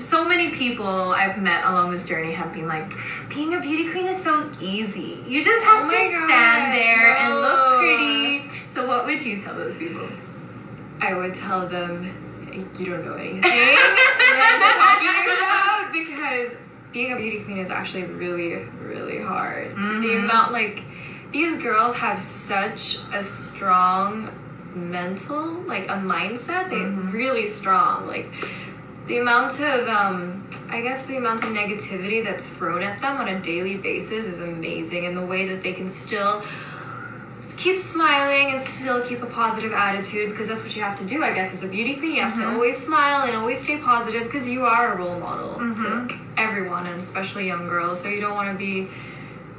so many people I've met along this journey have been like, being a beauty queen is so easy. You just have to stand there and look pretty. So what would you tell those people? I would tell them, you don't know anything that you're talking about, because being a beauty queen is actually really, really hard. The amount, like, these girls have such a strong mental, like, a mindset. They're really strong. Like, the amount of, the amount of negativity that's thrown at them on a daily basis is amazing, and the way that they can still keep smiling and still keep a positive attitude, because that's what you have to do, I guess, as a beauty queen. You have to always smile and always stay positive, because you are a role model to everyone, and especially young girls, so you don't want to be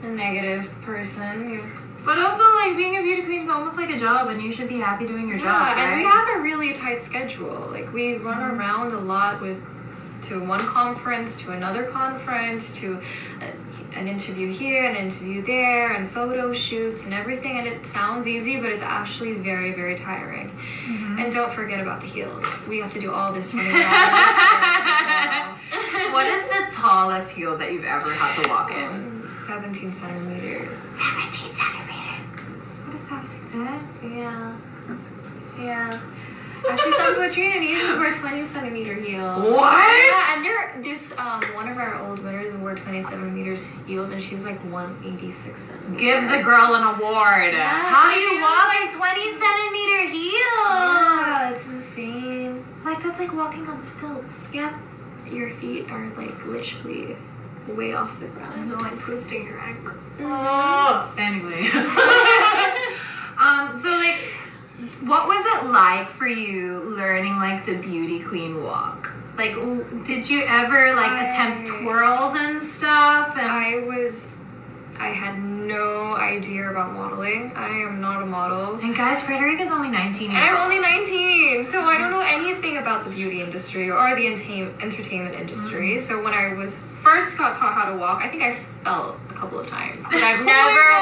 a negative person. But also, like, being a beauty queen is almost like a job, and you should be happy doing your job, right? And we have a really tight schedule. Like, we run around a lot to one conference, to another conference, to an interview here, an interview there, and photo shoots and everything. And it sounds easy, but it's actually very, very tiring. And don't forget about the heels. We have to do all this running around. What is the tallest heels that you've ever had to walk in? 17 centimeters. 17 centimeters. What is that? Yeah. Actually, some Catriona users wear 20 centimeter heels. What? Yeah, and one of our old winners wore 20 centimeters heels, and she's like 186 centimeters. Give the girl an award. Yeah, how so do you walk in 20 centimeter heels? Yeah, it's insane. Like, that's like walking on stilts. Yeah, your feet are like literally way off the ground. You're like twisting your ankle. Oh. Anyway. So like, what was it like for you learning like the beauty queen walk? Like, did you ever like attempt twirls and stuff? And I had no idea about modeling. I am not a model. And guys, Frederika's only 19 years old. I'm only 19, so I don't know anything about the beauty industry or the entertainment industry. So when I first got taught how to walk, I think I fell a couple of times. But I've never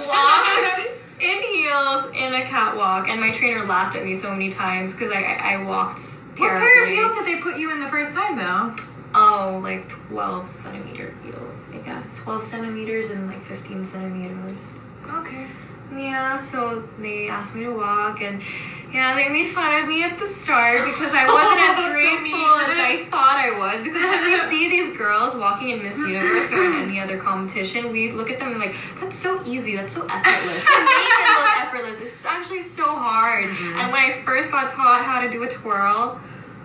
walked in heels in a catwalk, and my trainer laughed at me so many times because I walked terribly. What pair of heels did they put you in the first time though? Oh, like 12 centimeter heels. Yeah, 12 centimeters and like 15 centimeters. Okay. Yeah, so they asked me to walk, and yeah, they made fun of me at the start because I wasn't as grateful as I thought I was. Because when we see these girls walking in Miss Universe or in any other competition, we look at them and like, that's so easy, that's so effortless. They make it look effortless. It's actually so hard. And when I first got taught how to do a twirl,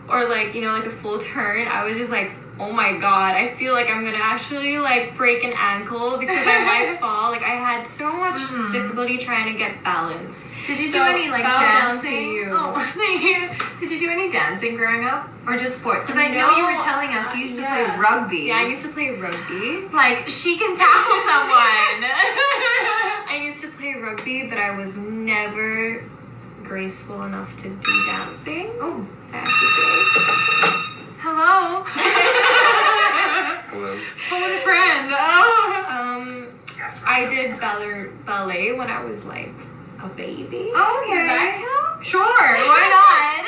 or like, you know, like a full turn, I was just like, oh my god, I feel like I'm gonna actually like break an ankle because I might fall. Like, I had so much difficulty trying to get balance. Did you do any like dancing? Down to you. Oh, thank you. Did you do any dancing growing up, or just sports? Because I know you were telling us you used to play rugby. Yeah, I used to play rugby. Like, she can tackle someone. I used to play rugby, but I was never graceful enough to do dancing. Oh, I have to say. Hello. Hello. Phone friend. Oh. I did ballet when I was like a baby. Oh, okay. Does that count? Sure, why not?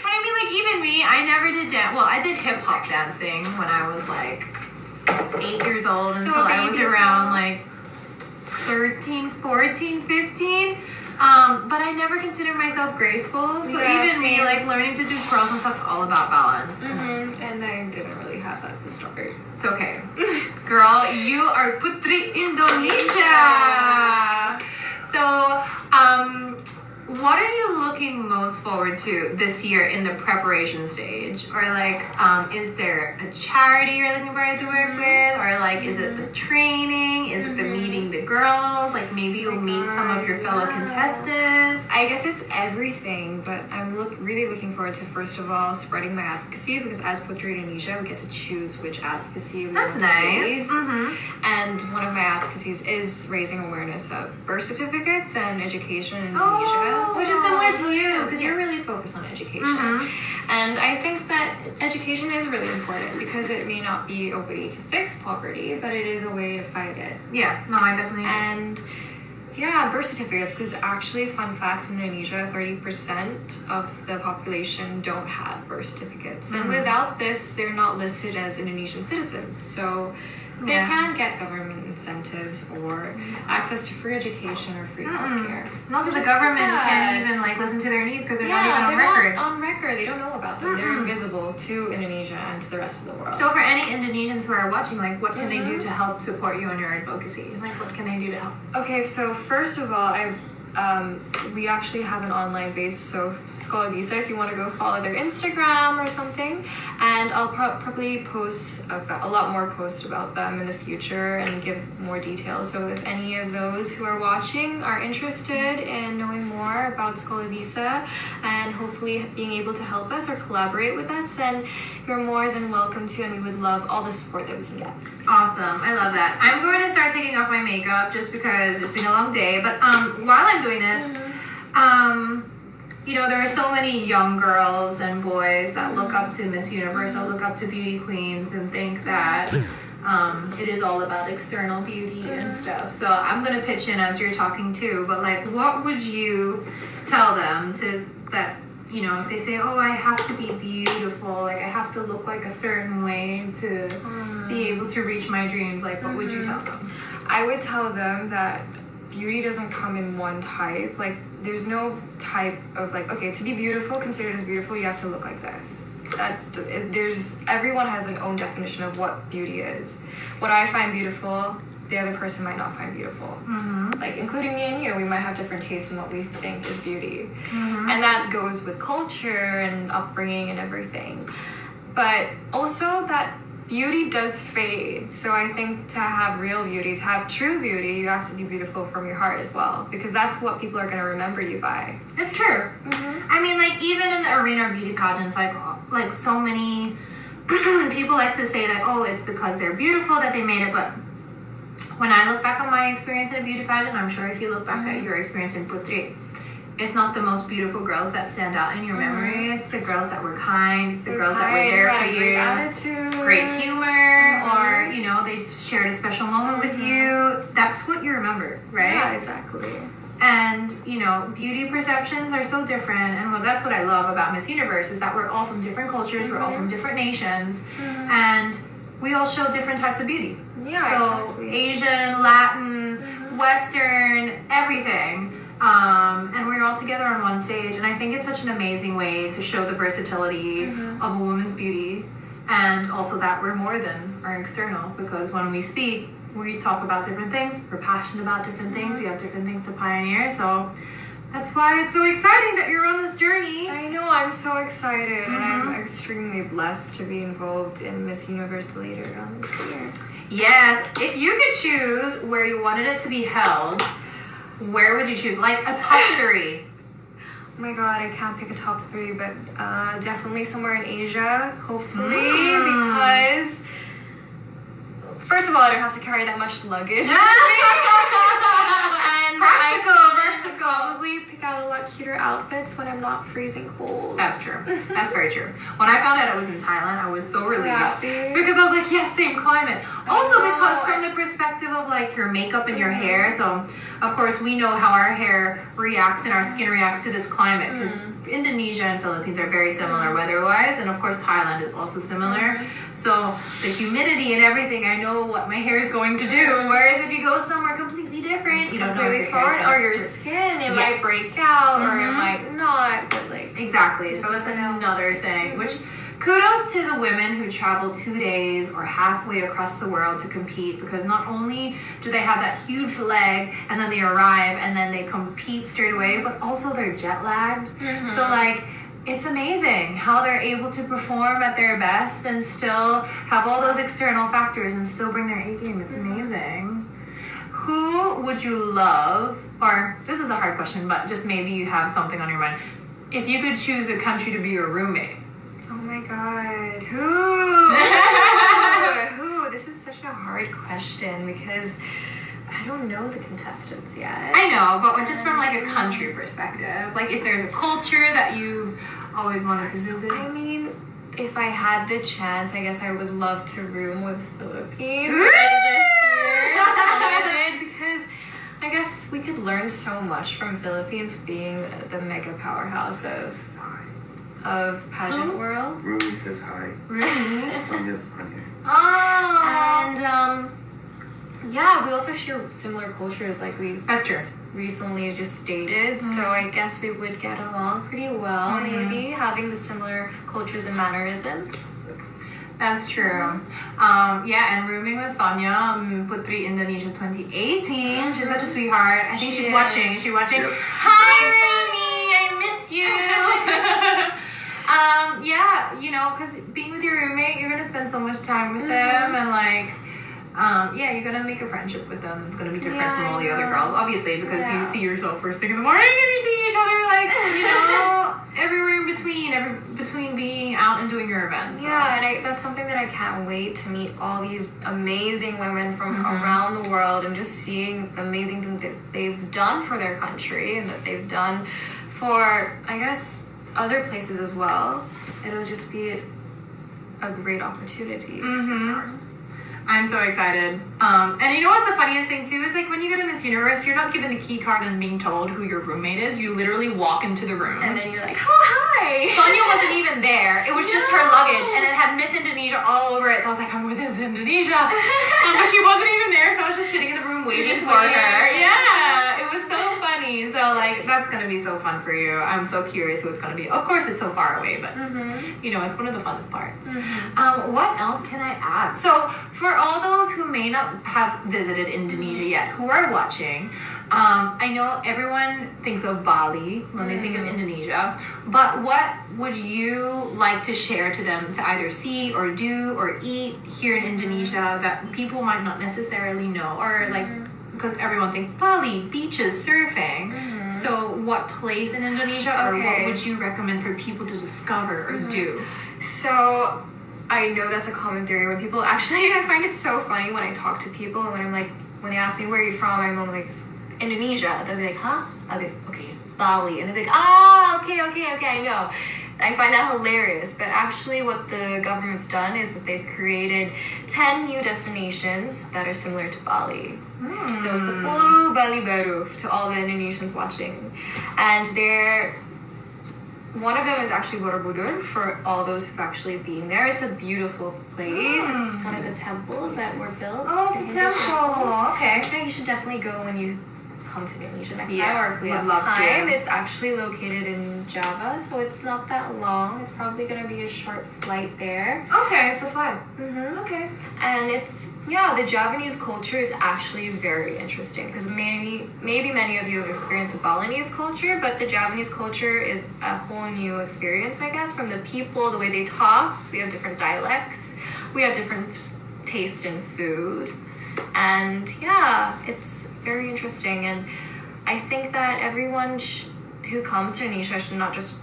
But I mean, like, even me, I never did dance. Well, I did hip hop dancing when I was like 8 years old until I was around like 13, 14, 15. But I never considered myself graceful. So even me, like, learning to do twirls and stuff is all about balance. And I didn't really have that at the start. It's okay. Girl, you are Putri Indonesia. So, what are you looking most forward to this year in the preparation stage? Or like, is there a charity you're looking forward to work with? Or like, is it the training? Is it the meeting the girls? Like, maybe you'll meet some of your fellow contestants. I guess it's everything, but I'm really looking forward to, first of all, spreading my advocacy, because as Putri Indonesia, we get to choose which advocacy we want to raise. And one of my advocacies is raising awareness of birth certificates and education in Indonesia. Which is similar to you, because you're really focused on education. And I think that education is really important, because it may not be a way to fix poverty, but it is a way to fight it. Yeah, no, I definitely agree. And Yeah, birth certificates, because actually, fun fact, in Indonesia, 30% of the population don't have birth certificates. And without this, they're not listed as Indonesian citizens. So they can get government incentives or access to free education or free healthcare. And also the government can't even like listen to their needs because they're not even on record. Not on record. They don't know about them. They're invisible to Indonesia and to the rest of the world. So for any Indonesians who are watching, like what can they do to help support you in your advocacy? Like what can they do to help? Okay, so first of all, we actually have an online base, so Scholar Visa, if you want to go follow their Instagram or something, and I'll probably post a lot more posts about them in the future and give more details. So if any of those who are watching are interested in knowing more about Scholar Visa and hopefully being able to help us or collaborate with us, then you're more than welcome to, and we would love all the support that we can get. Awesome, I love that. I'm going to start taking off my makeup just because it's been a long day, but while I'm doing this, you know, there are so many young girls and boys that look up to Miss Universe or look up to beauty queens and think that it is all about external beauty and stuff. So I'm going to pitch in as you're talking too, but like what would you tell them to that, you know, if they say, oh, I have to be beautiful, like I have to look like a certain way to be able to reach my dreams, like what would you tell them? I would tell them that beauty doesn't come in one type. Like there's no type of like, okay, to be beautiful, considered as beautiful, you have to look like this. Everyone has an own definition of what beauty is. What I find beautiful, the other person might not find beautiful. Like including me and you, we might have different tastes in what we think is beauty. And that goes with culture and upbringing and everything. But also that beauty does fade. So I think to have real beauty, to have true beauty, you have to be beautiful from your heart as well, because that's what people are going to remember you by. It's true. I mean, like even in the arena of beauty pageants, like so many people like to say that, oh, it's because they're beautiful that they made it, but when I look back on my experience in a beauty pageant, I'm sure if you look back at your experience in Putri, it's not the most beautiful girls that stand out in your memory. It's the girls that were kind, it's the girls that were there for you, great attitude, great humor, or you know, they shared a special moment with you. That's what you remember, right? Yeah, exactly. And you know, beauty perceptions are so different, and well, that's what I love about Miss Universe is that we're all from different cultures, we're all from different nations, and we all show different types of beauty. Yeah, so exactly. Asian, Latin, Western, everything. And we're all together on one stage, and I think it's such an amazing way to show the versatility of a woman's beauty, and also that we're more than our external, because when we speak, we talk about different things, we're passionate about different things, we have different things to pioneer, so that's why it's so exciting that you're on this journey. I know, I'm so excited, and I'm extremely blessed to be involved in Miss Universe later on this year. Yes, if you could choose where you wanted it to be held, where would you choose? Like a top 3? Oh my god, I can't pick a top 3, but definitely somewhere in Asia, hopefully, because first of all, I don't have to carry that much luggage. And Practical. Probably pick out a lot cuter outfits when I'm not freezing cold. That's true. That's very true. When I found out I was in Thailand, I was so relieved Happy. because I was like, yes, same climate. Also because from the perspective of like your makeup and your hair, so of course we know how our hair reacts and our skin reacts to this climate, because Indonesia and Philippines are very similar weather-wise, and of course Thailand is also similar. So the humidity and everything, I know what my hair is going to do. Whereas if you go somewhere completely different, you don't know if your hair's or your skin, it might break out or it might not. But like exactly. So that's another thing. Which kudos to the women who travel 2 days or halfway across the world to compete, because not only do they have that huge leg and then they arrive and then they compete straight away, but also they're jet lagged. So like it's amazing how they're able to perform at their best and still have all those external factors and still bring their A game. It's amazing. Who would you love, or this is a hard question, but just maybe you have something on your mind. If you could choose a country to be your roommate. Oh my god, who? Who? This is such a hard question because I don't know the contestants yet. I know, but just from like a country perspective, like if there's a culture that you've always wanted to visit. I mean, if I had the chance, I guess I would love to room with Philippines Ooh! this year. That's what I did, because I guess we could learn so much from Philippines being the mega powerhouse of pageant world. Rumi says hi. Really? Sonya's on here. Oh. And yeah, we also share similar cultures, like we That's true. recently just stated. So I guess we would get along pretty well, maybe having the similar cultures and mannerisms. That's true. Yeah, and rooming with Sonia, Putri Indonesia 2018. She's such a sweetheart. I think She she's is. watching. Is she watching? Yep. Hi, Rumi. I missed you. Yeah, you know, because being with your roommate, you're gonna spend so much time with them, and like, yeah, you're gonna make a friendship with them. It's gonna be different Yeah, from all I the other know. girls, obviously, because you Yeah. see yourself first thing in the morning, and you see each other like, you know, everywhere in between being out and doing your events. So. Yeah, and that's something that I can't wait to meet all these amazing women from around the world and just seeing amazing things that they've done for their country and that they've done for, I guess, other places as well. It'll just be a great opportunity. I'm so excited. And you know what's the funniest thing too is like when you go to Miss Universe, you're not given the key card and being told who your roommate is. You literally walk into the room. And then you're like, oh, hi! Sonia wasn't even there. It was just her luggage, and it had Miss Indonesia all over it. So I was like, I'm with Miss Indonesia. But she wasn't even there, so I was just sitting in the room waiting just for her. waiting. Yeah, it was so funny. So like, that's gonna be so fun for you. I'm so curious who it's gonna be. Of course, it's so far away, but you know, it's one of the funnest parts. What else can I add? So for all those who may not have visited Indonesia yet, who are watching, I know everyone thinks of Bali when they think of Indonesia, but what would you like to share to them to either see or do or eat here in Indonesia that people might not necessarily know, or like, because everyone thinks Bali, beaches, surfing. So what place in Indonesia or what Okay. would you recommend for people to discover or do? So I know that's a common theory when people actually, I find it so funny when I talk to people and when I'm like, when they ask me where are you from, I'm like, Indonesia. They'll be like, huh? I'll be like, okay, Bali. And they'll be like, okay, I know. I find that hilarious, but actually what the government's done is that they've created 10 new destinations that are similar to Bali. So 10 Bali Baru to all the Indonesians watching. And one of them is actually Borobudur for all those who've actually been there. It's a beautiful place. It's one of the temples that were built. Oh, the it's a Hindu temple. temples. Okay. I think you should definitely go when you come to Indonesia next Yeah, time, or if we would have love to. time. It's actually located in Java, so it's not that long. It's probably gonna be a short flight there. Okay, it's a fun. Okay. And the Javanese culture is actually very interesting because maybe many of you have experienced the Balinese culture, but the Javanese culture is a whole new experience, I guess, from the people, the way they talk. We have different dialects. We have different taste in food. And yeah, it's very interesting. And I think that everyone who comes to Indonesia should not just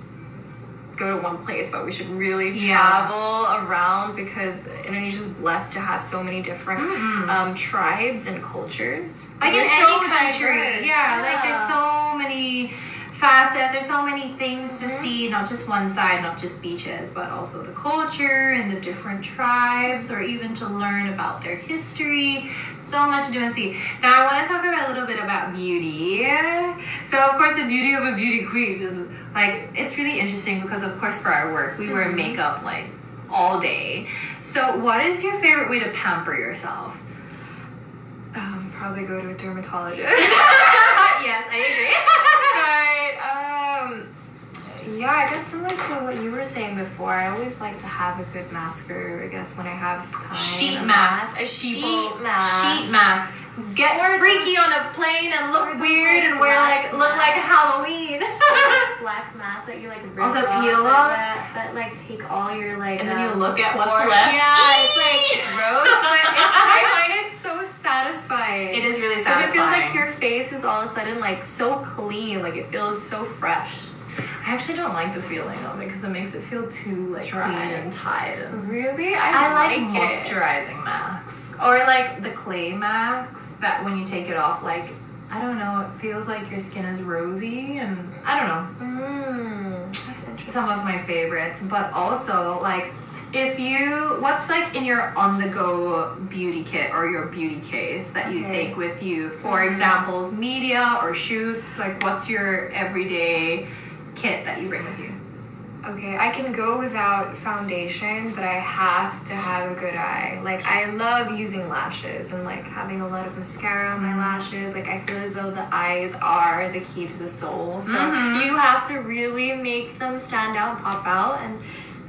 go to one place, but we should really travel around because Indonesia is blessed to have so many different tribes and cultures. Like in They're any so country. diverse. Yeah, like there's so many facets, there's so many things to see, not just one side, not just beaches, but also the culture and the different tribes, or even to learn about their history. So much to do and see. Now I want to talk about a little bit about beauty. So of course the beauty of a beauty queen is like, it's really interesting because of course for our work we wear makeup like all day. So what is your favorite way to pamper yourself? Probably go to a dermatologist. Yes, I But yeah, I guess similar to what you were saying before, I always like to have a good masker, I guess, when I have time. Sheet A mask. A sheet People- mask. Sheet mask. Get freaky on a plane and look weird and wear like look like Halloween. Black mask that you like rip Also off, peel like off? that like take all your like And then you look at what's pores. left. Yeah, it's like gross, but I find it so satisfying. It is really Because satisfying. it feels like your face is all of a sudden like so clean, like it feels so fresh. I actually don't like the feeling of it because it makes it feel too like Dry. clean and tied. And Really? I like it. moisturizing masks or like the clay masks that when you take it off, like I don't know, it feels like your skin is rosy and I don't know. That's interesting. Some of my favorites, but also like What's like in your on-the-go beauty kit or your beauty case that you take with you? For examples, media or shoots. Like, what's your everyday kit that you bring with you? Okay, I can go without foundation, but I have to have a good eye. Like, I love using lashes and like having a lot of mascara on my lashes. Like, I feel as though the eyes are the key to the soul. So you have to really make them stand out, pop out, and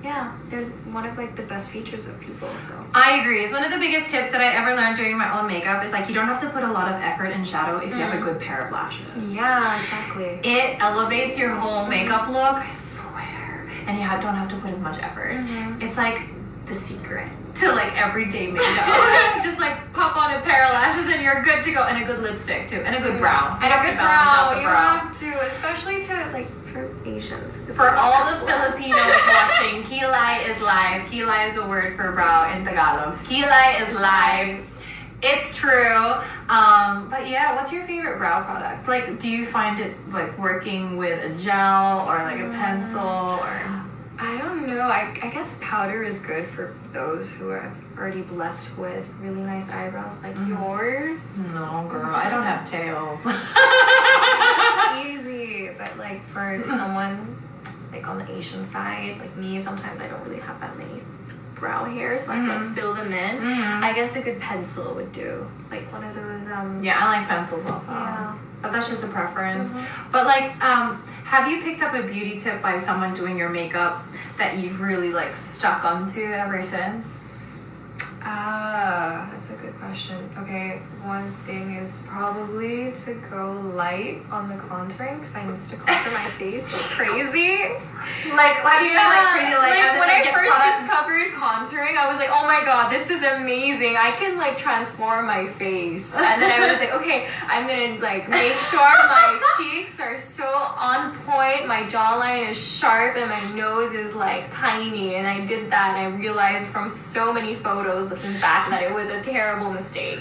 yeah, they're one of like the best features of people. So I agree. It's one of the biggest tips that I ever learned doing my own makeup is like you don't have to put a lot of effort in shadow if you have a good pair of lashes. Yeah, exactly. It elevates your whole makeup look, I swear. And you don't have to put as much effort. It's like the secret to like everyday makeup. Just like pop on a pair of lashes and you're good to go. And a good lipstick too. And a good brow. And a good brow. You have to, especially to like for Asians. For all the Filipinos watching, kilay is live. Kilay is the word for brow in Tagalog. Kilay is live. It's true. But yeah, what's your favorite brow product? Like, do you find it like working with a gel or like a pencil or? I don't know. I guess powder is good for those who are already blessed with really nice eyebrows like yours. No, girl, I don't have tails. Easy, but like for someone like on the Asian side, like me, sometimes I don't really have that many brow hairs, so I have to like fill them in. I guess a good pencil would do, like one of those. Yeah, I like pencils also. Yeah. But that's just a preference. But like, have you picked up a beauty tip by someone doing your makeup that you've really like stuck onto ever since? That's a good question. Okay, one thing is probably to go light on the contouring because I used to contour my face like crazy. Like, have you been like crazy? Like when I first discovered contouring, I was like, oh my god, this is amazing. I can like transform my face. And then I was like, okay, I'm gonna like make sure my cheeks are so on point, my jawline is sharp, and my nose is like tiny. And I did that, and I realized from so many photos looking back that it was a terrible mistake.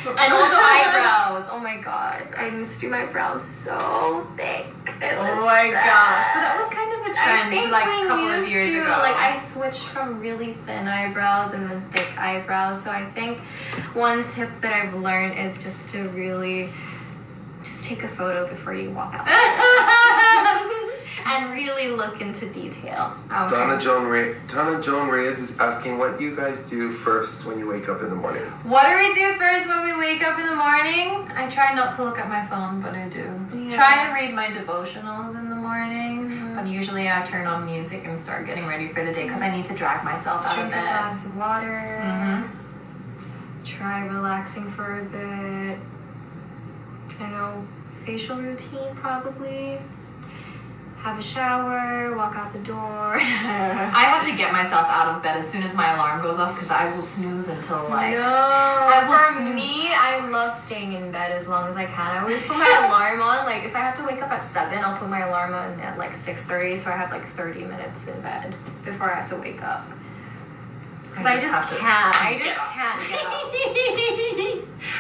And also eyebrows. Oh my god, I used to do my brows so thick. Oh my gosh, but that was kind of a trend like a couple of years ago. Like I switched from really thin eyebrows and then thick eyebrows. So I think one tip that I've learned is just to really just take a photo before you walk out. And really look into detail. Okay. Donna Joan Reyes is asking, what do you guys do first when you wake up in the morning? What do we do first when we wake up in the morning? I try not to look at my phone, but I do. Yeah. Try and read my devotionals in the morning, but usually I turn on music and start getting ready for the day because I need to drag myself out of bed. Drink a glass of water. Try relaxing for a bit. I know, facial routine probably. Have a shower, walk out the door. I have to get myself out of bed as soon as my alarm goes off because I will snooze until like... For me, I love staying in bed as long as I can. I always put my alarm on. Like if I have to wake up at 7, I'll put my alarm on at like 6:30, so I have like 30 minutes in bed before I have to wake up. Because I just can't get up.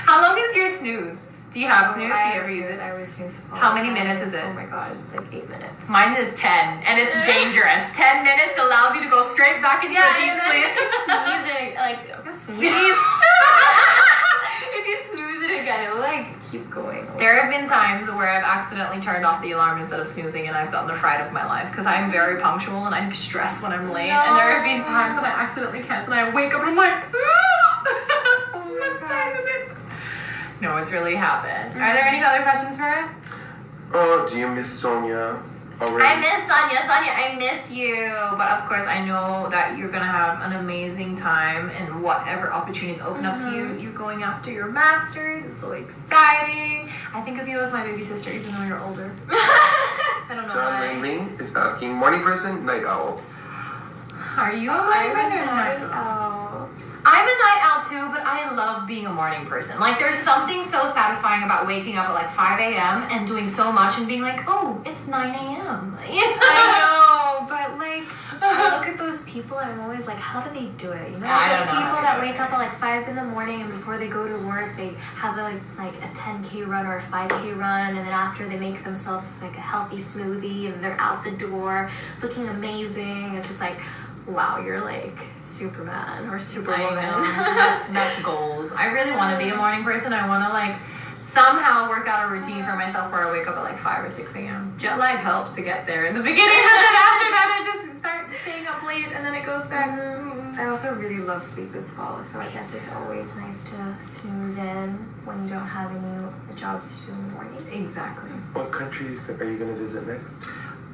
How long is your snooze? Do you have snooze? Do you ever use it? I always snooze. How many minutes is it? Oh my god, like 8 minutes. Mine is 10, and it's dangerous. 10 minutes allows you to go straight back into a deep sleep. If you snooze it, like sneeze. If you snooze it again, it'll like keep going. There have been times where I've accidentally turned off the alarm instead of snoozing, and I've gotten the fright of my life because I'm very punctual and I stress when I'm late. And there have been times when I accidentally cancel and I wake up and I'm like, what time is it? No, it's really happened. Are there any other questions for us? Oh, do you miss Sonia already? I miss Sonia. Sonia, I miss you. But of course, I know that you're going to have an amazing time and whatever opportunities open up to you. You're going after your master's. It's so exciting. I think of you as my baby sister, even though you're older. I don't know John why. Ling is asking, morning person, night owl? Are you a morning person or a night owl? I'm a night owl too, but I love being a morning person. Like, there's something so satisfying about waking up at like 5 a.m. and doing so much and being like, oh, it's 9 a.m. I know, but like, I look at those people and I'm always like, how do they do it? You know, those people that wake up at like 5 in the morning and before they go to work, they have like a 10K run or a 5K run, and then after they make themselves like a healthy smoothie and they're out the door looking amazing. It's just like, wow, you're like Superman or Superwoman. I know. That's goals. I really want to be a morning person. I want to like somehow work out a routine for myself where I wake up at like 5 or 6 a.m. Jet lag helps to get there in the beginning, and then after that I just start staying up late, and then it goes back. I also really love sleep as well, so I guess it's always nice to snooze in when you don't have any jobs to do in the morning. Exactly. What countries are you going to visit next?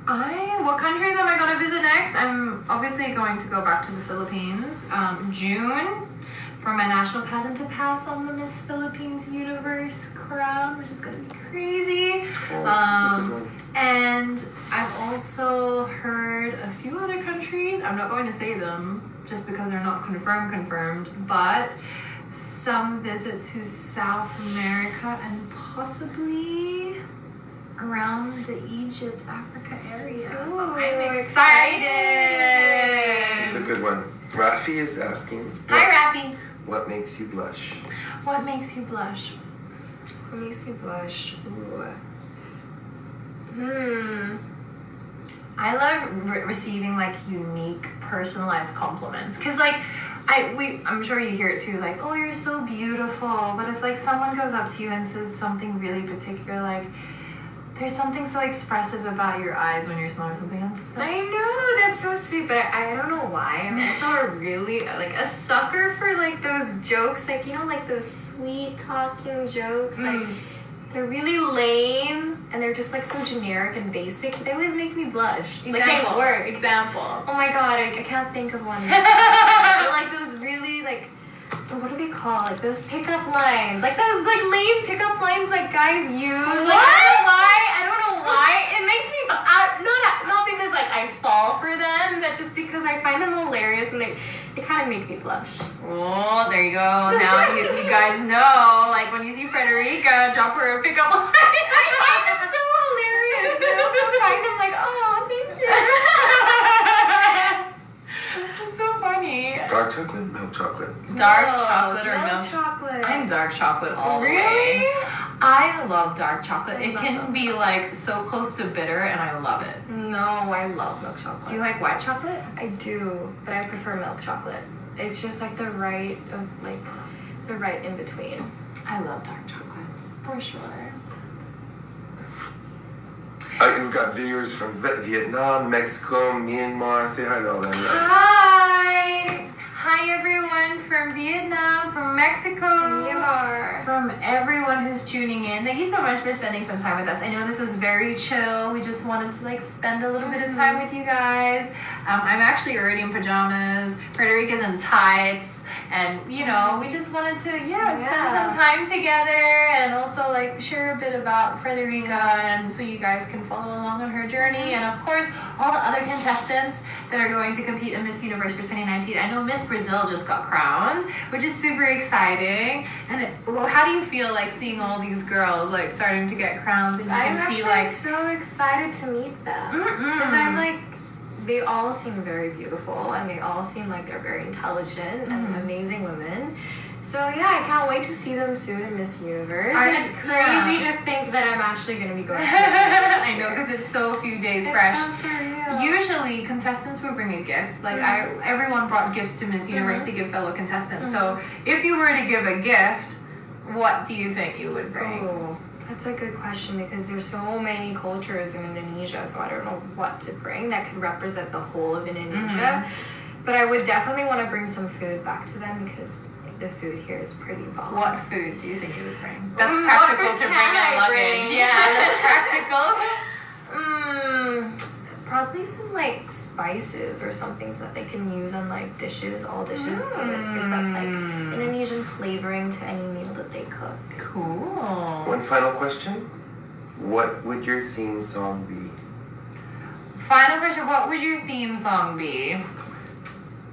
What countries am I going to visit next? I'm obviously going to go back to the Philippines. June, for my national pageant to pass on the Miss Philippines Universe crown, which is going to be crazy. Oh, that's a good one. And I've also heard a few other countries. I'm not going to say them just because they're not confirmed, but some visit to South America and possibly around the Egypt, Africa area. Ooh, so I'm excited. It's a good one. Rafi is asking. Hi, Rafi. What makes you blush? What makes you blush? What makes me blush? Ooh. I love receiving like unique, personalized compliments. Cause like, I'm sure you hear it too. Like, oh, you're so beautiful. But if like someone goes up to you and says something really particular, like, there's something so expressive about your eyes when you're smiling or something. I'm just like, I know, that's so sweet, but I don't know why. I'm also really like a sucker for like those jokes, like, you know, like those sweet talking jokes. Like, they're really lame and they're just like so generic and basic. They always make me blush. Like, they work. Example. Oh my god, I can't think of one. But like those really like, what do they call like those pickup lines? Like those like lame pickup lines like guys use. Like, I don't know why. It makes me not because like I fall for them, but just because I find them hilarious and they kind of make me blush. Oh, there you go. Now you guys know, like when you see Frederika, drop her a pickup line. I find them so hilarious. But I also find them like, oh, thank you. It's so funny. Dark chocolate, milk chocolate. Dark chocolate or milk chocolate? I'm dark chocolate all the way. Really? I love dark chocolate. I It love can milk be like so close to bitter, and I love it. No, I love milk chocolate. Do you like white chocolate? I do, but I prefer milk chocolate. It's just like the right in between. I love dark chocolate for sure. We've got viewers from Vietnam, Mexico, Myanmar. Say hi to all them. Hi! Hi everyone from Vietnam, from Mexico, Myanmar. from everyone who's tuning in. Thank you so much for spending some time with us. I know this is very chill. We just wanted to like spend a little bit of time with you guys. I'm actually already in pajamas. Frederika's in tights. And, you know, we just wanted to, spend some time together and also, like, share a bit about Frederika and so you guys can follow along on her journey. And, of course, all the other contestants that are going to compete in Miss Universe for 2019. I know Miss Brazil just got crowned, which is super exciting. And, how do you feel, like, seeing all these girls, like, starting to get crowns and you I'm can see, actually like... so excited to meet them. Because I'm like, they all seem very beautiful and they all seem like they're very intelligent and amazing women. So yeah, I can't wait to see them soon in Miss Universe. And it's crazy to think that I'm actually going to be going to Miss Universe this I know, year. because it's so few days fresh. It's so surreal. Usually, contestants would bring a gift. Like, everyone brought gifts to Miss Universe to give fellow contestants. So, if you were to give a gift, what do you think you would bring? Oh, that's a good question because there's so many cultures in Indonesia, so I don't know what to bring that could represent the whole of Indonesia. But I would definitely want to bring some food back to them because the food here is pretty bomb. What food do you think you would bring? That's practical to bring in luggage. Yeah, that's practical. Probably some like spices or something so that they can use on like dishes, all dishes, so that gives that like Indonesian flavoring to any meal that they cook. Cool. One final question. What would your theme song be? Final question, what would your theme song be?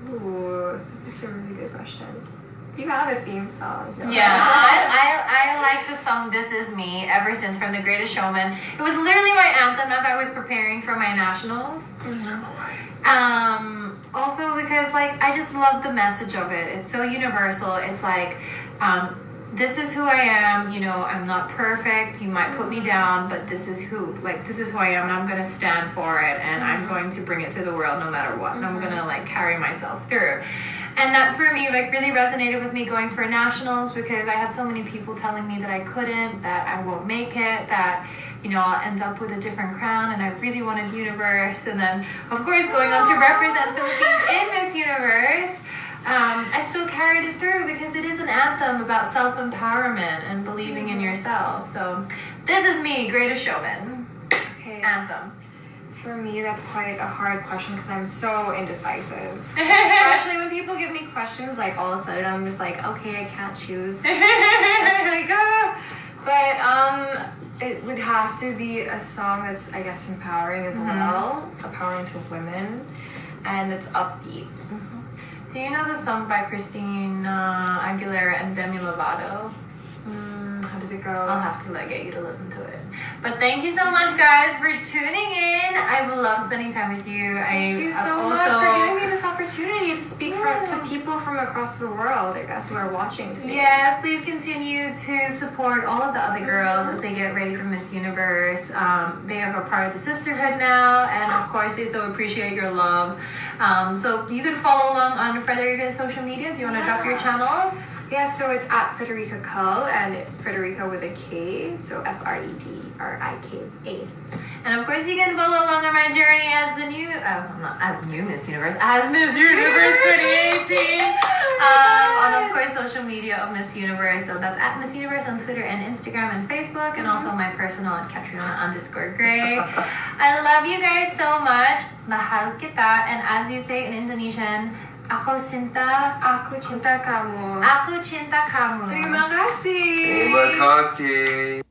Ooh, that's actually a really good question. Do you have a theme song? Yeah, I like the song This Is Me ever since from The Greatest Showman. It was literally my anthem as I was preparing for my nationals. Also because like I just love the message of it. It's so universal. It's like this is who I am, you know, I'm not perfect, you might put me down, but this is who I am, and I'm gonna stand for it, and I'm going to bring it to the world no matter what, and I'm gonna like carry myself through. And that for me like really resonated with me going for nationals, because I had so many people telling me that I couldn't, that I won't make it, that, you know, I'll end up with a different crown, and I really wanted Universe. And then of course going on to represent Philippines in Miss Universe, I still carried it through because it is an anthem about self-empowerment and believing in yourself. So this is me, Greatest Showman. Okay. Anthem. For me, that's quite a hard question because I'm so indecisive. Especially when people give me questions, like all of a sudden I'm just like, okay, I can't choose. It's like, oh. But it would have to be a song that's, I guess, empowering as well, empowering to women, and it's upbeat. Do you know the song by Christina Aguilera and Demi Lovato? How does it go? I'll have to get you to listen to it. But thank you so much, guys, for tuning in. I love spending time with you. Thank you so much for giving me this opportunity to speak to people from across the world, I guess, who are watching today. Yes, please continue to support all of the other girls as they get ready for Miss Universe. They have a part of the sisterhood now, and of course, they so appreciate your love. So you can follow along on Frederika's social media. Do you want to drop your channels? Yeah, so it's at Frederika Cull, and Frederika with a K, so Frederika. And of course, you can follow along on my journey as the new, not as new Miss Universe, as Miss Universe 2018. On of course social media of Miss Universe. So that's at Miss Universe on Twitter and Instagram and Facebook, and also my personal at Catriona_Gray. I love you guys so much. Mahal kita, and as you say in Indonesian, Aku cinta kamu. Terima kasih. Terima kasih.